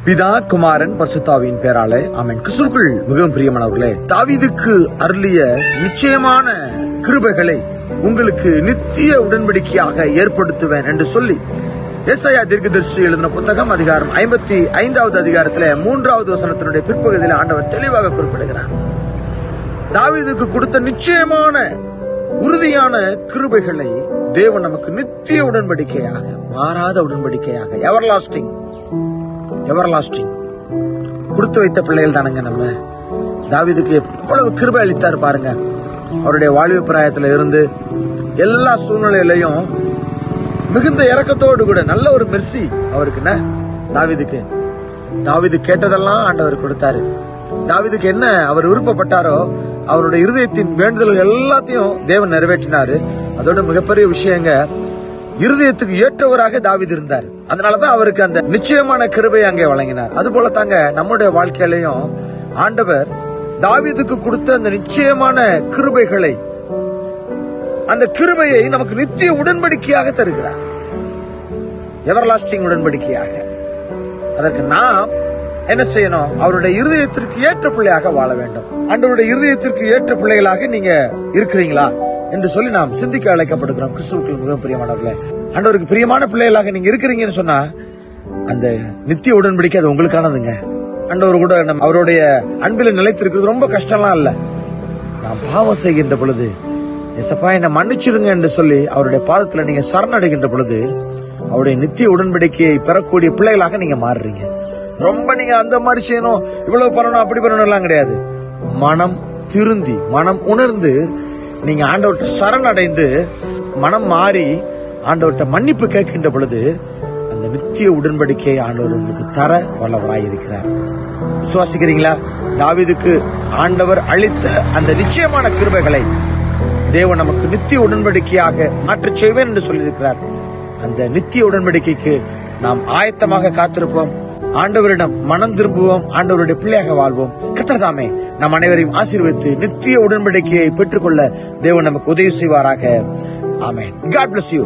பிதா, குமாரன், பரிசுத்தாவியின் பேராலே ஆமென். கிறிஸ்துவுக்குள் மிகவும் பிரியமானவர்களே, தாவீதுக்கு அருளிய நிச்சயமான கிருபைகளை உங்களுக்கு நித்திய உடன்படிக்கையாக ஏற்படுத்துவேன் என்று சொல்லி ஏசாயா தீர்க்கதரிசி எழுதின புத்தகம் அதிகாரம் 55வது அதிகாரத்திலே 3வது வசனத்தினுடைய பிற்பகுதியில் ஆண்டவர் தெளிவாக குறிப்பிடுகிறார். தாவீதுக்கு கொடுத்த நிச்சயமான உறுதியான கிருபைகளை தேவன் நமக்கு நித்திய உடன்படிக்கையாக, மாறாத உடன்படிக்கையாக, எவர்லாஸ்டிங் கொடுத்து வைத்த பிள்ளைகள் தானுங்க நம்ம. தாவீதுக்கு எவ்வளவு கிருபை அளித்தார் பாருங்க. அவருடைய வாழ்வு பிராயத்துல இருந்து எல்லா சூழ்நிலையிலையும் மிகுந்த இரக்கத்தோடு கூட நல்ல ஒரு மெர்சி அவருக்கு தாவீது கேட்டதெல்லாம் ஆண்டவர் கொடுத்தாரு. தாவீதுக்கு என்ன அவர் விருப்பப்பட்டாரோ அவருடைய இருதயத்தின் வேண்டுதல்கள் எல்லாத்தையும் தேவன் நிறைவேற்றினாரு. அதோட மிகப்பெரிய விஷயங்க, இருதயத்துக்கு ஏற்றவராக தாவீது இருந்தார். அதனாலதான் அவருக்கு அந்த நிச்சயமான கிருபையை அங்கே வழங்கினார். அது போல தாங்க நம்முடைய வாழ்க்கையிலையும் ஆண்டவர் தாவீதுக்கு கொடுத்த அந்த நிச்சயமான கிருபைகளை, அந்த கிருபையை நமக்கு நித்திய உடன்படிக்கையாக தருகிறார், எவர்லாஸ்டிங் உடன்படிக்கையாக. அதற்கு நாம் என்ன செய்யணும்? அவருடைய இருதயத்திற்கு ஏற்ற பிள்ளையாக வாழ வேண்டும். ஆண்டவருடைய இருதயத்திற்கு ஏற்ற பிள்ளைகளாக நீங்க இருக்கிறீங்களா என்று சொல்லி நாம் சிந்திக்க அழைக்கப்படுகிறோம். கிறிஸ்துவுக்குள் மிகவும் பிரியமானவர்களே, ஆண்டவருக்கு பிரியமான பிள்ளைகளாக நீங்க இருக்கிறீங்கன்னு சொன்னா அந்த நித்திய உடன்படிக்கை அது உங்களுக்கானதுங்க. ஆண்டவர் கூட அவருடைய அன்பில நிலைத்திருக்கிறது ரொம்ப கஷ்டம்லாம் இல்ல. நாம் பாவம் செய்கின்ற பொழுது எசப்பா என்ன மன்னிச்சிருங்க என்று சொல்லி அவருடைய பாதத்துல நீங்க சரணடைகின்ற பொழுது அவருடைய நித்திய உடன்படிக்கையை பெறக்கூடிய பிள்ளைகளாக நீங்க மாறுறீங்க. ரொம்ப நீங்க அந்த மாதிரி செய்யணும், இவ்வளவு பண்ணணும், அப்படி பண்ணணும் எல்லாம் கிடையாது. மனம் திருந்தி, மனம் உணர்ந்து நீங்க ஆண்டவர்கிட்ட சரணடைந்து மனம் மாறி ஆண்டவர்கிட்ட மன்னிப்பு கேட்கின்ற பொழுது அந்த நித்திய உடன்படிக்கையை ஆண்டவர் உங்களுக்கு தர வல்லவராயிருக்கிறார். விசுவாசிக்கிறீங்களா? தாவீதுக்கு ஆண்டவர் அளித்த அந்த நிச்சயமான கிருபைகளை தேவன் நமக்கு நித்திய உடன்படிக்கையாக மாற்றச் செய்வேன் என்று சொல்லியிருக்கிறார். அந்த நித்திய உடன்படிக்கைக்கு நாம் ஆயத்தமாக காத்திருப்போம். ஆண்டவரிடம் மனம் திரும்புவோம். ஆண்டவருடைய பிள்ளையாக வாழ்வோம். கர்த்தர் தாமே நம் அனைவரையும் ஆசீர்வதித்து நித்திய உடன்படிக்கையை பெற்றுக்கொள்ள தேவன் நமக்கு உதவி செய்வாராக. ஆமென். God bless you.